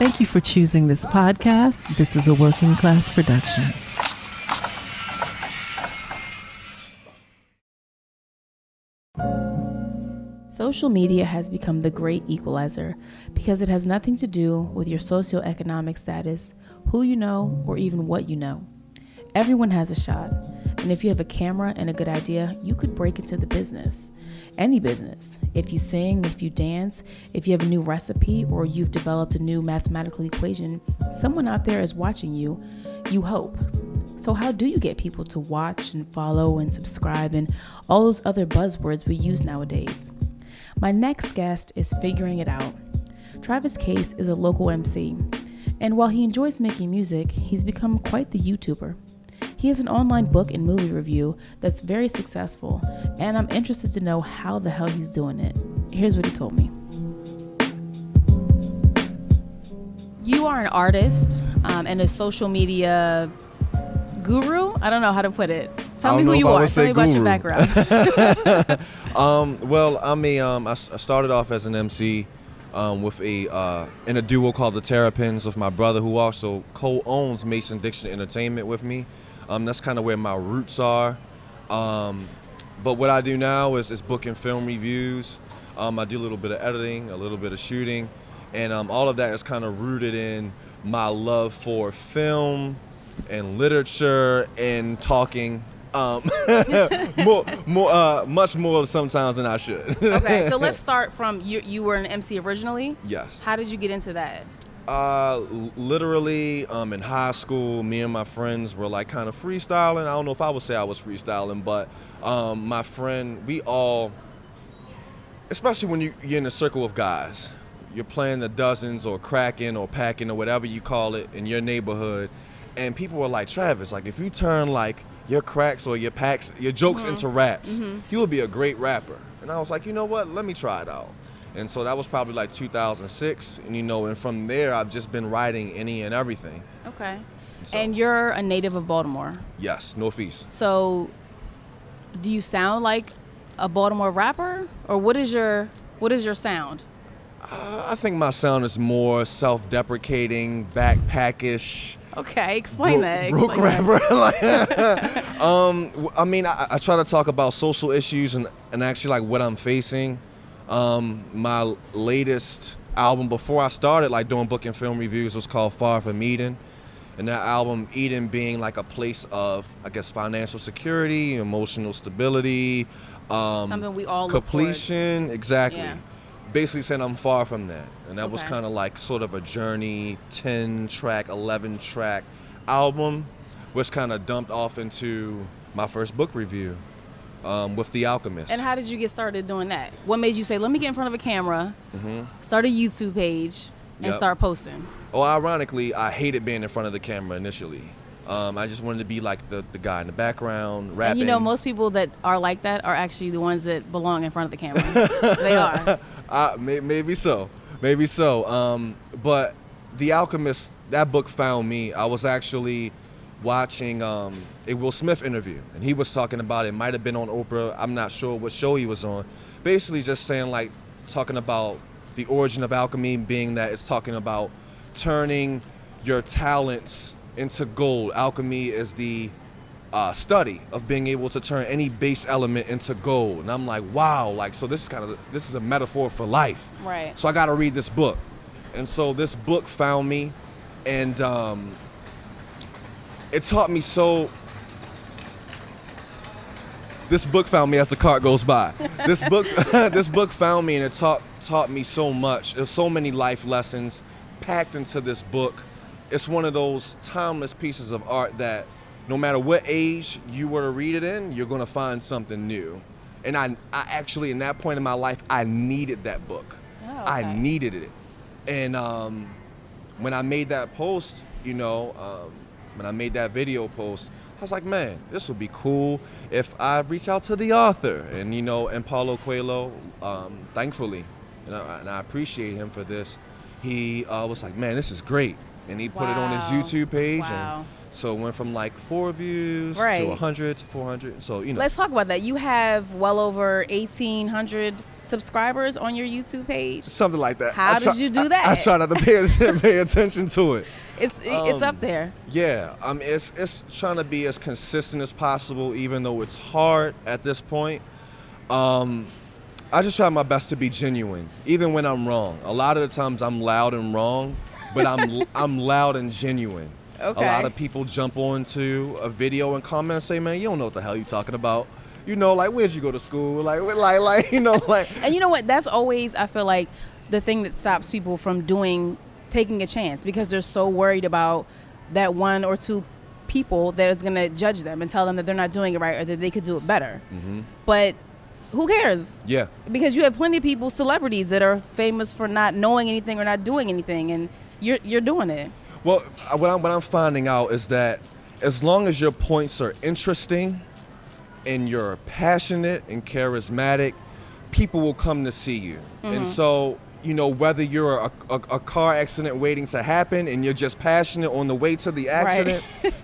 Thank you for choosing this podcast. This is a working class production. Social media has become the great equalizer because it has nothing to do with your socioeconomic status, who you know, or even what you know. Everyone has a shot, and if you have a camera and a good idea, you could break into the business. Any business. If you sing, if you dance, if you have a new recipe, or you've developed a new mathematical equation, someone out there is watching you, you hope. So how do you get people to watch and follow and subscribe and all those other buzzwords we use nowadays? My next guest is figuring it out. Travis Case is a local MC, and while he enjoys making music, he's become quite the YouTuber. He has an online book and movie review that's very successful, and I'm interested to know how the hell he's doing it. Here's what he told me. You are an artist and a social media guru? I don't know how to put it. Tell me who you are. Tell me about your background. Well, I started off as an MC with in a duo called the Terrapins with my brother, who also co-owns Mason-Dixon Entertainment with me. That's kind of where my roots are. But what I do now is booking film reviews. I do a little bit of editing, a little bit of shooting, and all of that is kind of rooted in my love for film and literature and talking. Much more sometimes than I should. Okay, so let's start from you were an MC originally? Yes. How did you get into that? Literally, in high school, me and my friends were like kind of freestyling. I don't know if I would say I was freestyling, but my friend, we all, especially when you're in a circle of guys, you're playing the dozens or cracking or packing or whatever you call it in your neighborhood, and people were like, Travis, like if you turn like your cracks or your packs, your jokes into raps, you would be a great rapper. And I was like, you know what, let me try it out. And so that was probably like 2006, and and from there I've just been writing any and everything. Okay. And you're a native of Baltimore? Yes, Northeast. So do you sound like a Baltimore rapper, or what is your sound? I think my sound is more self-deprecating, backpackish. Okay, explain that. Broke rapper. I mean, I try to talk about social issues and actually like what I'm facing. My latest album before I started like doing book and film reviews was called Far From Eden. And that album, Eden being like a place of, I guess, financial security, emotional stability. Something we all completion, exactly. Yeah. Basically saying I'm far from that. And that was kind of like sort of a journey, 10-track, 11-track album, which kind of dumped off into my first book review with The Alchemist. And how did you get started doing that? What made you say, let me get in front of a camera, start a YouTube page, and start posting? Oh, ironically, I hated being in front of the camera initially. I just wanted to be like the guy in the background, rapping. And most people that are like that are actually the ones that belong in front of the camera. They are. Maybe so. But The Alchemist, that book found me. I was actually watching a Will Smith interview, and he was talking about it. Might have been on Oprah. I'm not sure what show he was on. Basically just saying like, talking about the origin of alchemy being that it's talking about turning your talents into gold. Alchemy is the study of being able to turn any base element into gold. And I'm like, wow, like, so this is a metaphor for life. Right. So I got to read this book. And so this book found me, and it taught me so. This book found me as the cart goes by. This book found me, and it taught me so much. There's so many life lessons packed into this book. It's one of those timeless pieces of art that no matter what age you were to read it in, you're gonna find something new. And I actually, in that point in my life, I needed that book. Oh, okay. I needed it. And when I made that post, when I made that video post, I was like, man, this would be cool if I reach out to the author. And and Paulo Coelho, thankfully, and I appreciate him for this, he was like, man, this is great. and he put it on his YouTube page. And so it went from like 4 views to 100 to 400. So, you know. Let's talk about that. You have well over 1,800 subscribers on your YouTube page. Something like that. How did you do that? I try not to pay attention to it. It's up there. Yeah, it's trying to be as consistent as possible, even though it's hard at this point. I just try my best to be genuine, even when I'm wrong. A lot of the times I'm loud and wrong, but I'm loud and genuine. Okay. A lot of people jump onto a video and comment and say, "Man, you don't know what the hell you're talking about." You know, like, where'd you go to school? Like, you know, like. And you know what? That's always, I feel like, the thing that stops people from taking a chance, because they're so worried about that 1 or 2 people that is going to judge them and tell them that they're not doing it right or that they could do it better. Mm-hmm. But who cares? Yeah. Because you have plenty of people, celebrities, that are famous for not knowing anything or not doing anything, and you're doing it. Well, what I'm finding out is that as long as your points are interesting and you're passionate and charismatic, people will come to see you. Mm-hmm. And so, you know, whether you're a car accident waiting to happen and you're just passionate on the way to the accident,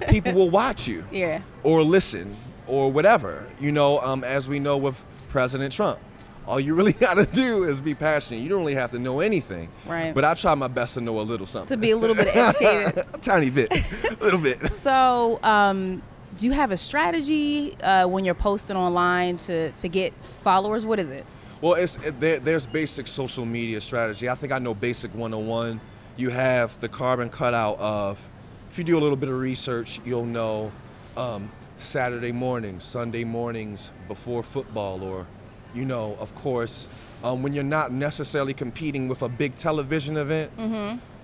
people will watch you. Yeah. Or listen or whatever. You know, as we know with President Trump, all you really got to do is be passionate. You don't really have to know anything. Right. But I try my best to know a little something. To be a little bit educated. A tiny bit. A little bit. So, do you have a strategy when you're posting online to get followers? What is it? Well, there's basic social media strategy. I think I know basic 101. You have the carbon cutout of, if you do a little bit of research, you'll know Saturday mornings, Sunday mornings before football, or, you know, of course, when you're not necessarily competing with a big television event,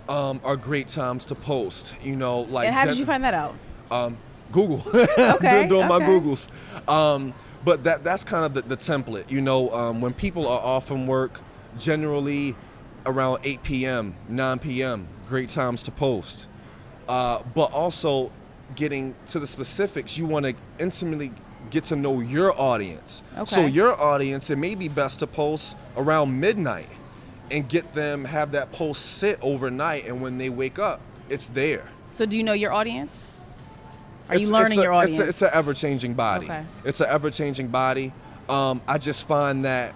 are great times to post. You know, like. And how did you find that out? Google. Okay. doing my Googles. But that's kind of the template. You know, when people are off from work, generally around 8 p.m., 9 p.m., great times to post. But also getting to the specifics, you want to intimately get to know your audience. Okay. So your audience, it may be best to post around midnight and get them, have that post sit overnight, and when they wake up, it's there. So do you know your audience? Are you learning your audience? It's an ever-changing body. Okay. It's an ever-changing body. I just find that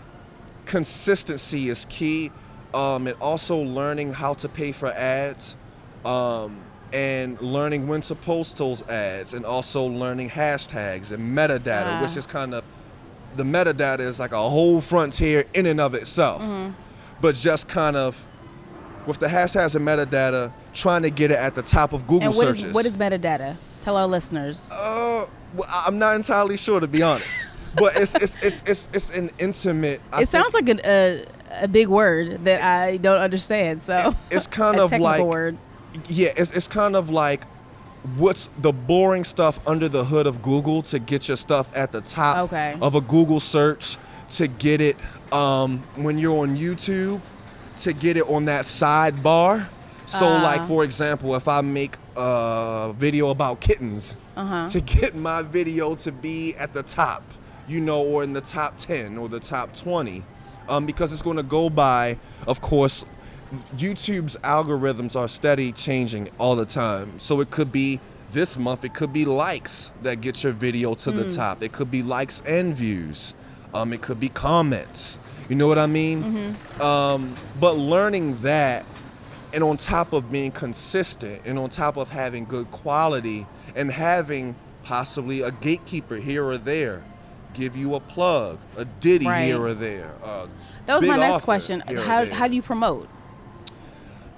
consistency is key, and also learning how to pay for ads, and learning when to post those ads, and also learning hashtags and metadata, which is kind of, the metadata is like a whole frontier in and of itself. But just kind of, with the hashtags and metadata, trying to get it at the top of Google searches. What is metadata? Tell our listeners. Well, I'm not entirely sure, to be honest. But it's an intimate. It sounds like a big word that I don't understand. So it's kind of like word. Yeah, it's kind of like what's the boring stuff under the hood of Google to get your stuff at the top of a Google search, to get it when you're on YouTube, to get it on that sidebar. So like, for example, if I make a video about kittens, to get my video to be at the top, you know, or in the top 10 or the top 20, because it's going to go by, of course, YouTube's algorithms are steady changing all the time. So it could be this month, it could be likes that get your video to the top. It could be likes and views. It could be comments. You know what I mean? But learning that, and on top of being consistent, and on top of having good quality, and having possibly a gatekeeper here or there, give you a plug, a ditty here or there. That was my next question. How do you promote?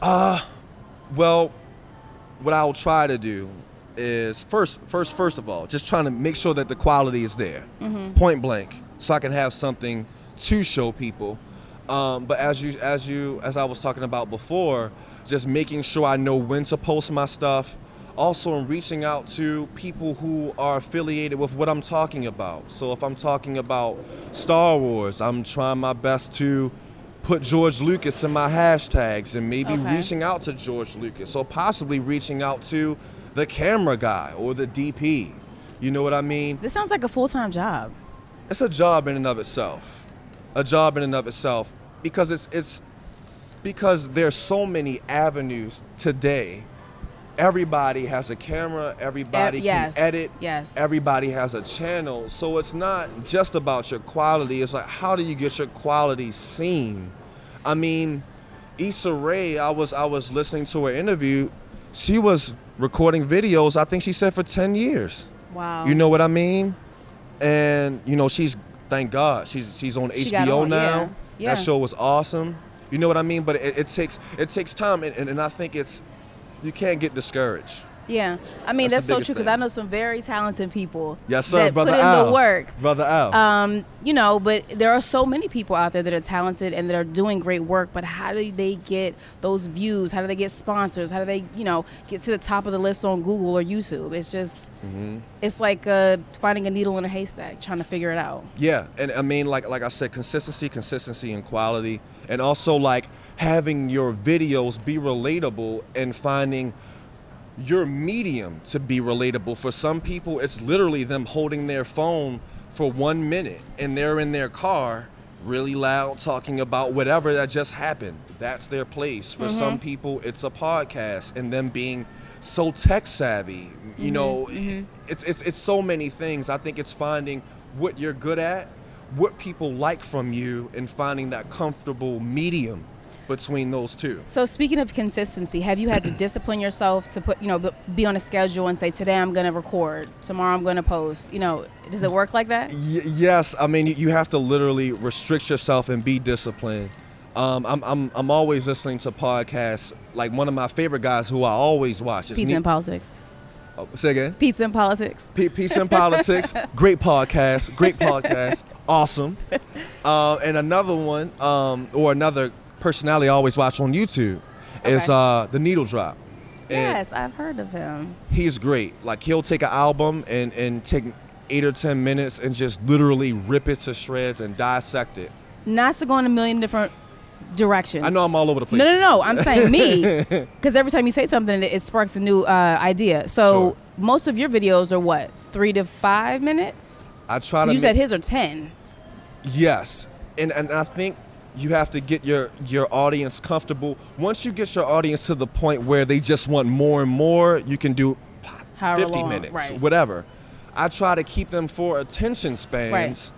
Well, what I'll try to do is first of all, just trying to make sure that the quality is there, point blank, so I can have something to show people. But as I was talking about before, just making sure I know when to post my stuff. Also, in reaching out to people who are affiliated with what I'm talking about. So if I'm talking about Star Wars, I'm trying my best to put George Lucas in my hashtags, and maybe reaching out to George Lucas, or possibly reaching out to the camera guy or the DP. You know what I mean? This sounds like a full-time job. It's a job in and of itself. A job in and of itself, because it's because there's so many avenues today everybody has a camera, everybody can edit, yes. everybody has a channel. So it's not just about your quality. It's like, how do you get your quality seen? I mean, Issa Rae, I was listening to her interview. She was recording videos, I think she said, for 10 years. Wow. You know what I mean? And, you know, thank God, she's on HBO now. Yeah. That show was awesome. You know what I mean? But it takes time, and I think you can't get discouraged. Yeah, I mean that's so true, because I know some very talented people. Yes, sir, that Brother put in Al. the work. Brother Al. You know, but there are so many people out there that are talented and that are doing great work. But how do they get those views? How do they get sponsors? How do they, you know, get to the top of the list on Google or YouTube? It's just, it's like finding a needle in a haystack, trying to figure it out. Yeah, and I mean, like I said, consistency, and quality, and also like having your videos be relatable and finding your medium to be relatable. For some people, it's literally them holding their phone for 1 minute and they're in their car really loud talking about whatever that just happened. That's their place. For some people, it's a podcast and them being so tech savvy. You know, it's so many things. I think it's finding what you're good at, what people like from you, and finding that comfortable medium between those two. So speaking of consistency, have you had to discipline yourself to put, you know, be on a schedule and say, today I'm going to record, tomorrow I'm going to post? You know, does it work like that? Yes. I mean, you have to literally restrict yourself and be disciplined. I'm always listening to podcasts. Like, one of my favorite guys who I always watch is Pizza and Politics. Oh, say again? Pizza and Politics. Pizza and Politics. Great podcast. Awesome. And another one, or another personality I always watch on YouTube is The Needle Drop. Yes, I've heard of him. He's great. Like, he'll take an album and take 8 or 10 minutes and just literally rip it to shreds and dissect it. Not to go in a million different directions. I know I'm all over the place. No. I'm saying me, because every time you say something, it sparks a new idea. So most of your videos are what, 3 to 5 minutes? I try to. You said his are 10. Yes, and I think you have to get your audience comfortable. Once you get your audience to the point where they just want more and more, you can do 50 minutes, whatever. I try to keep them for attention spans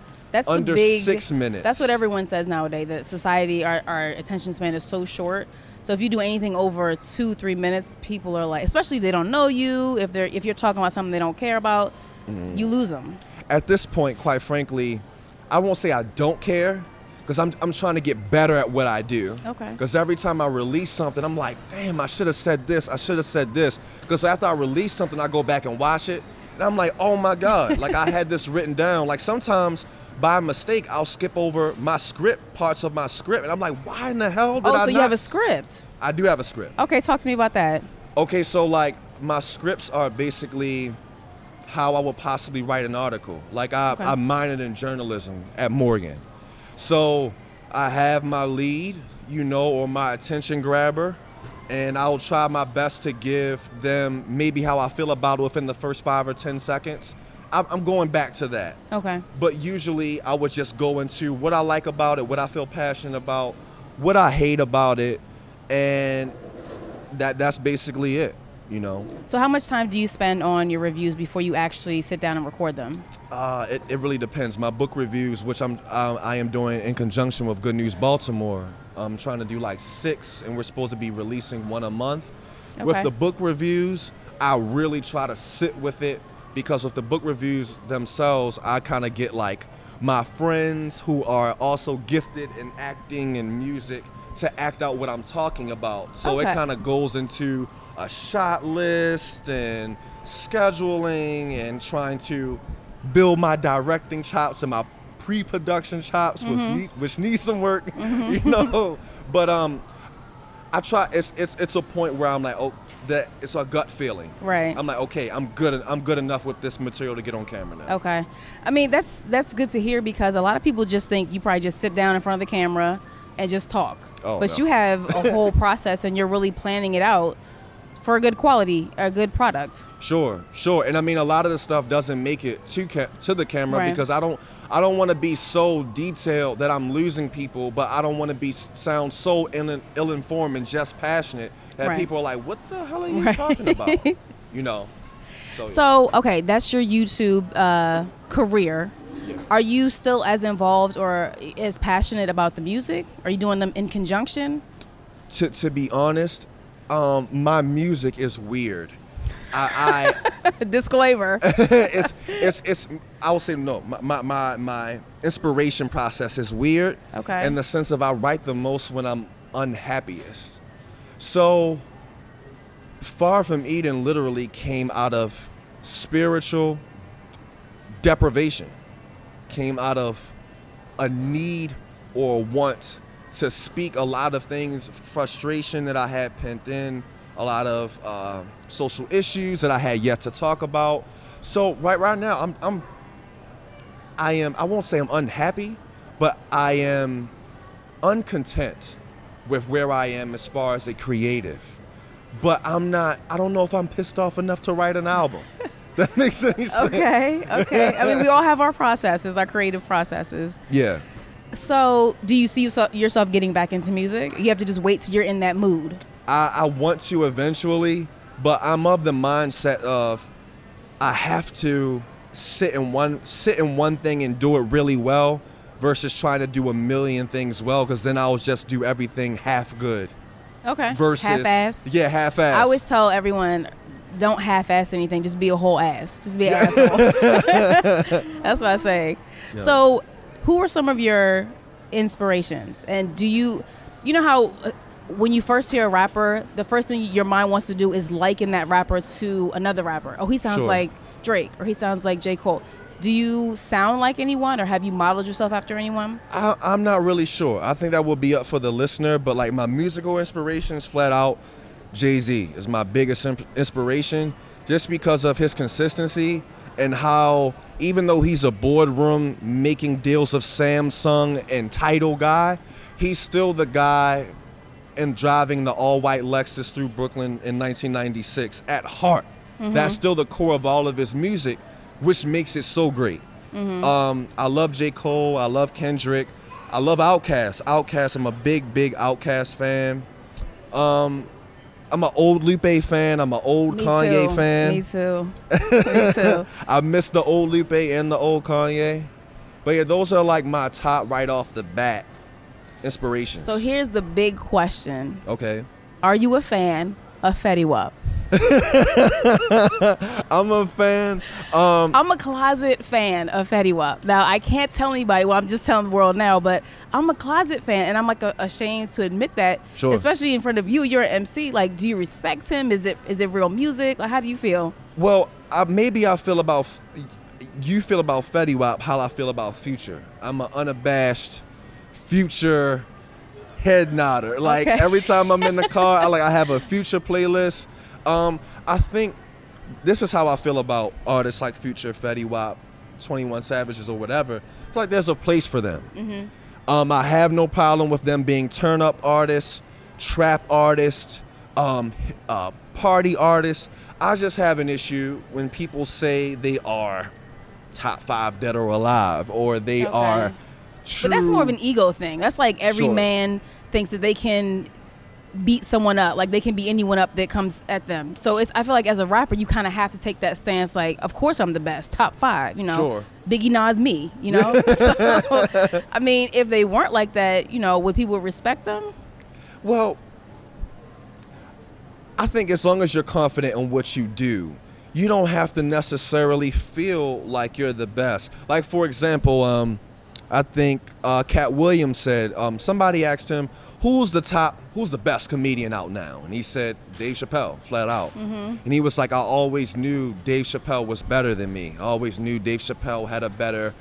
under 6 minutes. That's what everyone says nowadays, that society, our attention span is so short. So if you do anything over 2-3 minutes, people are like, especially if they don't know you, if you're talking about something they don't care about, you lose them. At this point, quite frankly, I won't say I don't care, because I'm trying to get better at what I do. Okay. Because every time I release something, I'm like, damn, I should have said this. I should have said this. Because after I release something, I go back and watch it, and I'm like, oh my God, like I had this written down. Like, sometimes by mistake, I'll skip over my script, parts of my script, and I'm like, why in the hell did I not? Oh, so you have a script? I do have a script. Okay, talk to me about that. Okay, so like my scripts are basically how I would possibly write an article. Like I minored in journalism at Morgan. So I have my lead, you know, or my attention grabber, and I'll try my best to give them maybe how I feel about it within the first 5 or 10 seconds. I'm going back to that. Okay. But usually I would just go into what I like about it, what I feel passionate about, what I hate about it, and that's basically it. You know. So how much time do you spend on your reviews before you actually sit down and record them? It really depends. My book reviews, which I am doing in conjunction with Good News Baltimore, I'm trying to do like 6, and we're supposed to be releasing 1 a month. Okay. With the book reviews, I really try to sit with it, because with the book reviews themselves, I kind of get like my friends who are also gifted in acting and music to act out what I'm talking about. So it kind of goes into a shot list and scheduling and trying to build my directing chops and my pre-production chops, which need some work, you know. But I try. It's a point where I'm like, oh, that it's a gut feeling. Right. I'm like, okay, I'm good enough with this material to get on camera now. Okay. I mean, that's good to hear, because a lot of people just think you probably just sit down in front of the camera and just talk. Oh, but no. You have a whole process, and you're really planning it out for a good quality, a good product. Sure. And I mean, a lot of the stuff doesn't make it to the camera Right. because I don't want to be so detailed that I'm losing people, but I don't want to sound so ill-informed and just passionate that Right. people are like, what the hell are you Right. talking about? You know. So okay, that's your YouTube career. Yeah. Are you still as involved or as passionate about the music? Are you doing them in conjunction? To be honest, my music is weird. I Disclaimer. it's I will say no. My inspiration process is weird. Okay. In the sense of I write the most when I'm unhappiest. So Far From Eden literally came out of spiritual deprivation. Came out of a need or want to speak a lot of things, frustration that I had pent in, a lot of social issues that I had yet to talk about. So right now, I won't say I'm unhappy, but I am uncontent with where I am as far as a creative. But I don't know if I'm pissed off enough to write an album. That makes any sense. Okay. I mean, we all have our processes, our creative processes. Yeah. So do you see yourself getting back into music? You have to just wait till you're in that mood. I want to eventually, but I'm of the mindset of I have to sit in one thing and do it really well versus trying to do a million things well, because then I'll just do everything half good. Okay. Versus half-assed. Yeah, half-assed. I always tell everyone, don't half-ass anything. Just be a whole ass. Just be an asshole. That's what I say. Yeah. So, who are some of your inspirations? And do you know how when you first hear a rapper, the first thing your mind wants to do is liken that rapper to another rapper? Oh, he sounds Sure. like Drake, or he sounds like J. Cole. Do you sound like anyone, or have you modeled yourself after anyone? I'm not really sure. I think that will be up for the listener, but like my musical inspirations, flat out, Jay-Z is my biggest inspiration, just because of his consistency and how, even though he's a boardroom making deals of Samsung and Tidal guy, he's still the guy and driving the all-white Lexus through Brooklyn in 1996 at heart. Mm-hmm. That's still the core of all of his music, which makes it so great. Mm-hmm. I love J. Cole. I love Kendrick. I love Outkast. I'm a big Outkast fan. I'm an old Lupe fan. I'm an old Kanye fan. Me too. Me too. I miss the old Lupe and the old Kanye. But yeah, those are like my top right off the bat inspirations. So here's the big question. Okay. Are you a fan of Fetty Wap? I'm a fan. I'm a closet fan of Fetty Wap. Now, I can't tell anybody, well, I'm just telling the world now, but I'm a closet fan, and I'm like ashamed to admit that, Sure. Especially in front of you. You're an MC. Like, do you respect him? Is it real music? Like, how do you feel? Well, maybe I feel about, you feel about Fetty Wap how I feel about Future. I'm an unabashed Future head nodder. Like, Okay. every time I'm in the car, I have a Future playlist. I think this is how I feel about artists like Future, Fetty Wap, 21 Savages, or whatever. I feel like there's a place for them. Mm-hmm. I have no problem with them being turn-up artists, trap artists, party artists. I just have an issue when people say they are top 5 dead or alive, or they are true. But that's more of an ego thing. That's like every Sure. man thinks that they can beat someone up, like they can beat anyone up that comes at them. So I feel like as a rapper, you kind of have to take that stance, like, of course I'm the best, top 5, you know. Sure. Biggie, Nas, me, you know. So, I mean, if they weren't like that, you know, would people respect them? Well, I think as long as you're confident in what you do, you don't have to necessarily feel like you're the best. Like, for example, I think Cat Williams said, somebody asked him, who's the best comedian out now? And he said, Dave Chappelle, flat out. Mm-hmm. And he was like, I always knew Dave Chappelle was better than me. I always knew Dave Chappelle had a better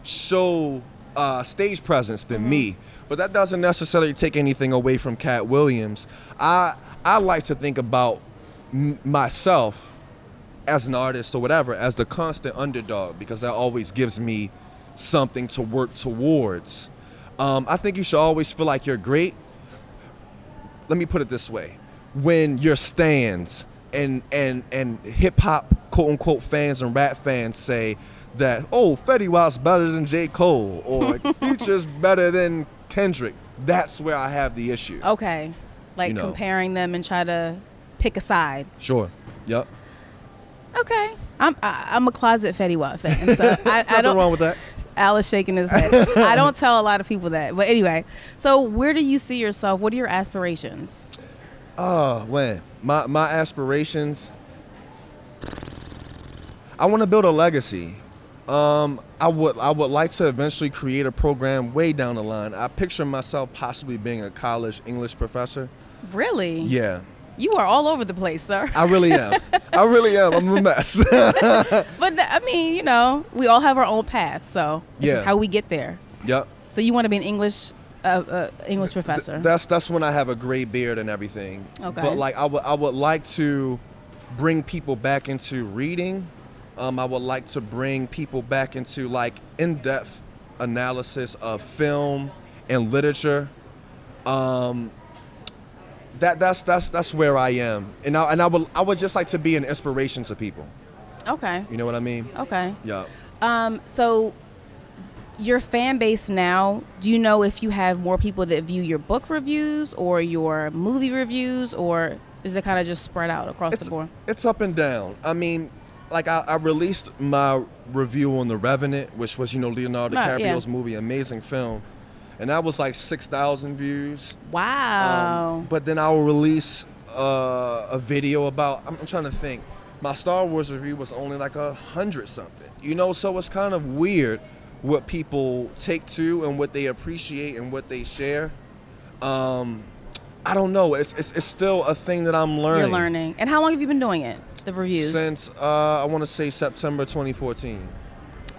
stage presence than me. But that doesn't necessarily take anything away from Cat Williams. I like to think about myself as an artist or whatever as the constant underdog, because that always gives me something to work towards. I think you should always feel like you're great. Let me put it this way. when your stans and hip hop quote unquote fans and rap fans say that, oh, Fetty Wap's better than J. Cole or Future's better than Kendrick, that's where I have the issue. Okay. Like comparing them and try to pick a side. Sure. Yep. Okay. I'm a closet Fetty Wap fan. So I nothing don't, wrong with that. Al is shaking his head. I don't tell a lot of people that. But anyway, so where do you see yourself? What are your aspirations? When my aspirations, I want to build a legacy. I would like to eventually create a program way down the line. I picture myself possibly being a college English professor. Really? Yeah. You are all over the place, sir. I really am. I'm a mess. But I mean, you know, we all have our own path, so it's just how we get there. Yep. So you want to be an English professor? That's when I have a gray beard and everything. Okay. But like I would like to bring people back into reading. I would like to bring people back into like in-depth analysis of film and literature. That's where I am, and I would just like to be an inspiration to people. Okay. You know what I mean? Okay. Yeah. So your fan base now, do you know if you have more people that view your book reviews or your movie reviews, or is it kind of just spread out across the board? It's up and down. I mean, like I released my review on The Revenant, which was, Leonardo DiCaprio's movie, amazing film. And that was like 6,000 views. Wow. But then I will release a video about, I'm trying to think, my Star Wars review was only like 100 something. So it's kind of weird what people take to and what they appreciate and what they share. I don't know. It's still a thing that I'm learning. You're learning. And how long have you been doing it, the reviews? Since, I want to say September 2014.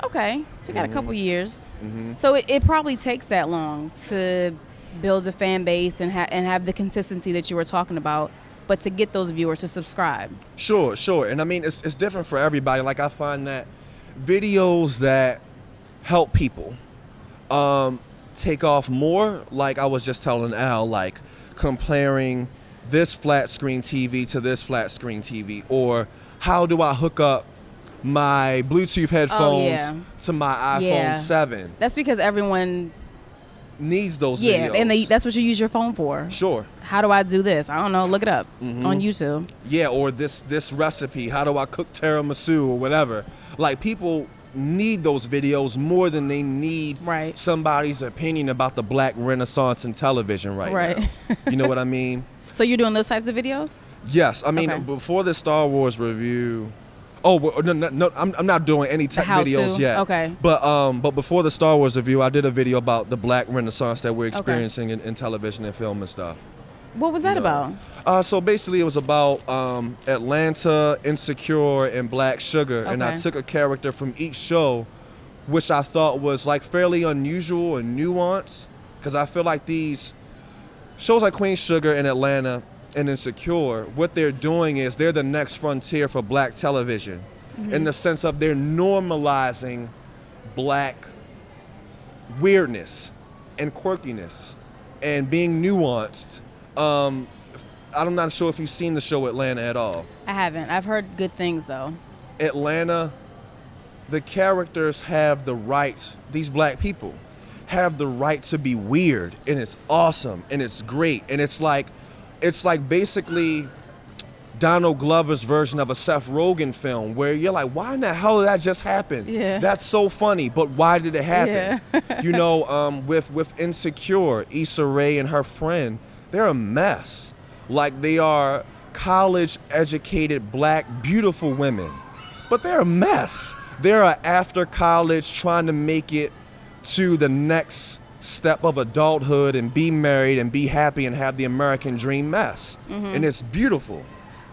Okay, so you got a couple years. Mm-hmm. So it probably takes that long to build a fan base and have the consistency that you were talking about, but to get those viewers to subscribe. Sure. And I mean, it's different for everybody. Like I find that videos that help people take off more. Like I was just telling Al, like comparing this flat screen TV to this flat screen TV, or how do I hook up my Bluetooth headphones to my iPhone 7. That's because everyone needs those videos. And that's what you use your phone for. Sure. How do I do this? I don't know. Look it up on YouTube. Yeah, or this recipe. How do I cook tiramisu or whatever? Like people need those videos more than they need somebody's opinion about the Black Renaissance in television right now. You know what I mean? So you're doing those types of videos? Yes. I mean, before the Star Wars review. Oh no! I'm not doing any tech videos yet. Okay. But before the Star Wars review, I did a video about the Black Renaissance that we're experiencing in television and film and stuff. What was that about? So basically, it was about Atlanta, Insecure, and Black Sugar, and I took a character from each show, which I thought was like fairly unusual and nuanced, because I feel like these shows like Queen Sugar and Atlanta and Insecure, what they're doing is they're the next frontier for Black television, in the sense of they're normalizing Black weirdness and quirkiness and being nuanced. I'm not sure if you've seen the show Atlanta at all. I haven't. I've heard good things though. Atlanta, the characters have the right, these Black people have the right to be weird, and it's awesome and it's great, and it's like basically Donald Glover's version of a Seth Rogen film, where you're like, why in the hell did that just happen? Yeah. That's so funny, but why did it happen? Yeah. With Insecure, Issa Rae and her friend, they're a mess. Like, they are college-educated Black, beautiful women, but they're a mess. They're after college trying to make it to the next step of adulthood and be married and be happy and have the American dream mess. And it's beautiful,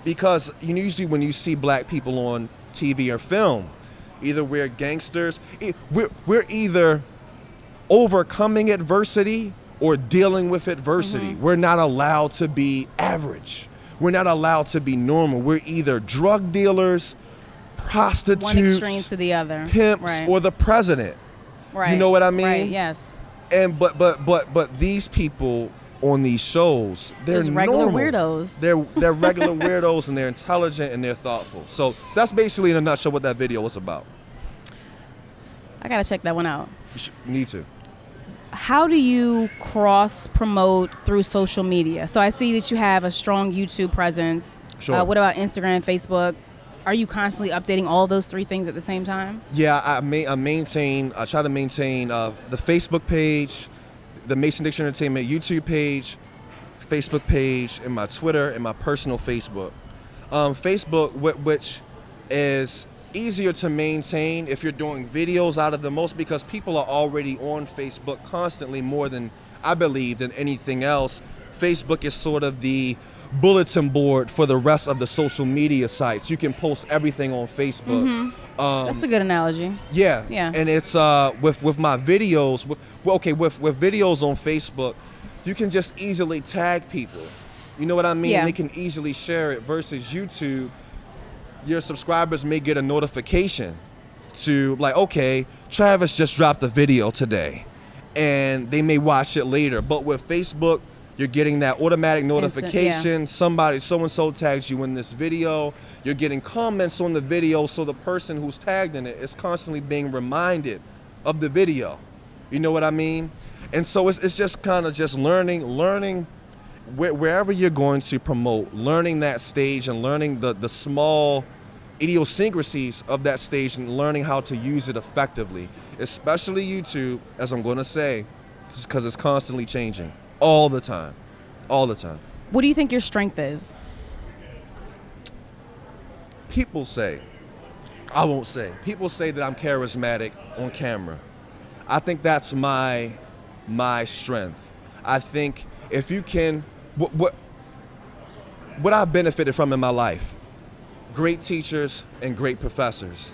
because usually when you see Black people on TV or film, either we're gangsters, we're either overcoming adversity or dealing with adversity. We're not allowed to be average. We're not allowed to be normal. We're either drug dealers, prostitutes, one extreme to the other, pimps, or the president. You know what I mean? Right, yes. And but these people on these shows, they're just regular normal. weirdos. They're regular weirdos, and they're intelligent and they're thoughtful. So that's basically in a nutshell what that video was about. I gotta check that one out. You need to. How do you cross promote through social media? So I see that you have a strong YouTube presence. Sure. What about Instagram, Facebook? Are you constantly updating all those three things at the same time? Yeah, I try to maintain the Facebook page, the Mason Dixon Entertainment YouTube page, Facebook page, and my Twitter and my personal Facebook. Facebook, which is easier to maintain if you're doing videos out of the most, because people are already on Facebook constantly more than, I believe, than anything else. Facebook is sort of the bulletin board for the rest of the social media sites. You can post everything on Facebook. Mm-hmm. That's a good analogy. Yeah. Yeah. And it's with my videos, with videos on Facebook, you can just easily tag people. You know what I mean? Yeah. They can easily share it versus YouTube. Your subscribers may get a notification to, like, okay, Travis just dropped a video today, and they may watch it later. But with Facebook, you're getting that automatic notification. Yeah. Somebody, so-and-so tags you in this video. You're getting comments on the video, so the person who's tagged in it is constantly being reminded of the video. You know what I mean? And so it's just kind of just learning wherever you're going to promote, learning that stage and learning the small idiosyncrasies of that stage and learning how to use it effectively, especially YouTube, as I'm going to say, because it's constantly changing. All the time. What do you think your strength is? People say, I won't say, people say that I'm charismatic on camera. I think that's my strength. I think if you can, what I've benefited from in my life, great teachers and great professors.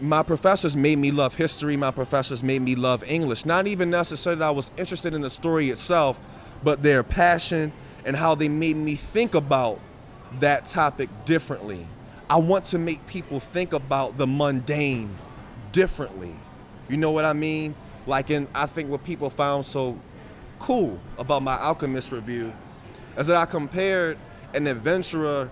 My professors made me love history. My professors made me love English. Not even necessarily that I was interested in the story itself, but their passion and how they made me think about that topic differently. I want to make people think about the mundane differently. You know what I mean? Like, I think what people found so cool about my Alchemist review is that I compared an adventurer,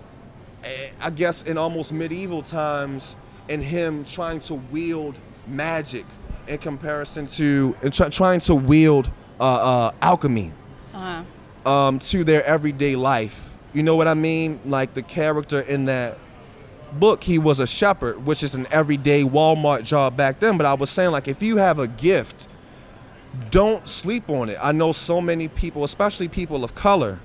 I guess in almost medieval times, and him trying to wield magic in comparison to trying to wield alchemy to their everyday life. You know what I mean? Like the character in that book, he was a shepherd, which is an everyday Walmart job back then. But I was saying, like, if you have a gift, don't sleep on it. I know so many people, especially people of color,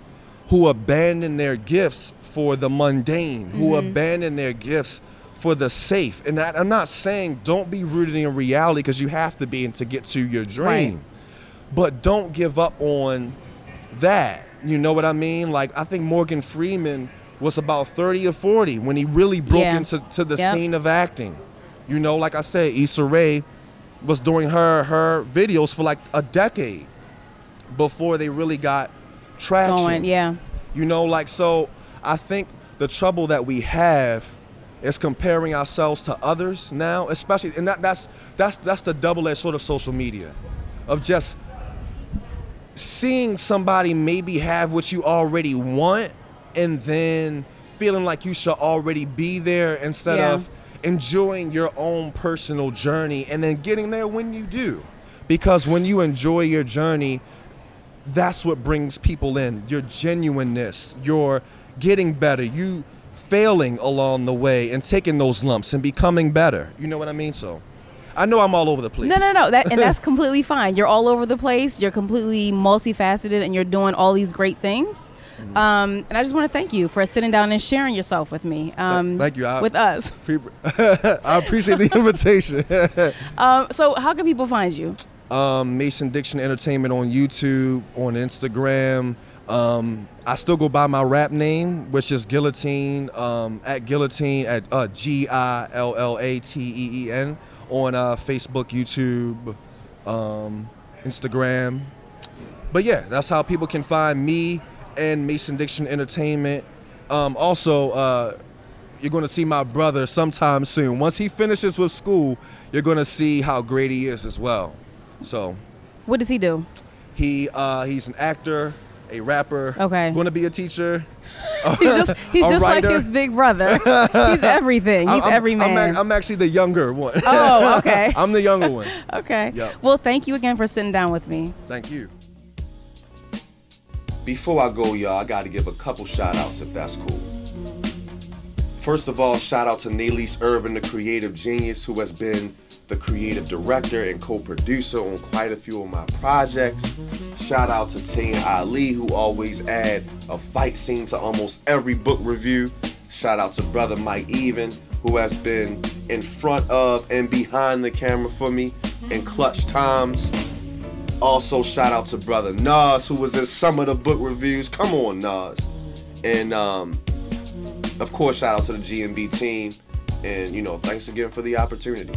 who abandon their gifts for the mundane, who abandon their gifts for the safe. And I'm not saying don't be rooted in reality, because you have to be to get to your dream. Right. But don't give up on that. You know what I mean? Like, I think Morgan Freeman was about 30 or 40 when he really broke into the scene of acting. You know, like I said, Issa Rae was doing her videos for like a decade before they really got traction. You know, like, so I think the trouble that we have is comparing ourselves to others now, especially, and that's the double-edged sort of social media, of just seeing somebody maybe have what you already want and then feeling like you should already be there instead of enjoying your own personal journey and then getting there when you do. Because when you enjoy your journey, that's what brings people in. Your genuineness, your getting better, you failing along the way and taking those lumps and becoming better. You know what I mean? So I know I'm all over the place. No. And that's completely fine. You're all over the place. You're completely multifaceted, and you're doing all these great things. And I just want to thank you for sitting down and sharing yourself with me. Thank you. With us. I appreciate the invitation. So how can people find you? Mason Dixon Entertainment on YouTube, on Instagram. I still go by my rap name, which is Guillotine, at Guillotine, at Gillateen, on Facebook, YouTube, Instagram. But yeah, that's how people can find me and Mason Dixon Entertainment. Also, you're going to see my brother sometime soon. Once he finishes with school, you're going to see how great he is as well. So, what does he do? He's an actor, a rapper. Okay. Going to be a teacher. He's just like his big brother. He's everything. He's every man. I'm actually the younger one. Oh, okay. I'm the younger one. Okay. Yep. Well, thank you again for sitting down with me. Thank you. Before I go, y'all, I got to give a couple shout outs if that's cool. First of all, shout out to Naylise Irvin, the creative genius who has been the creative director and co-producer on quite a few of my projects. Shout out to Tain Ali, who always add a fight scene to almost every book review. Shout out to brother Mike Even, who has been in front of and behind the camera for me in clutch times. Also, shout out to brother Nas, who was in some of the book reviews. Come on, Nas. And of course, shout out to the GMB team. And, you know, thanks again for the opportunity.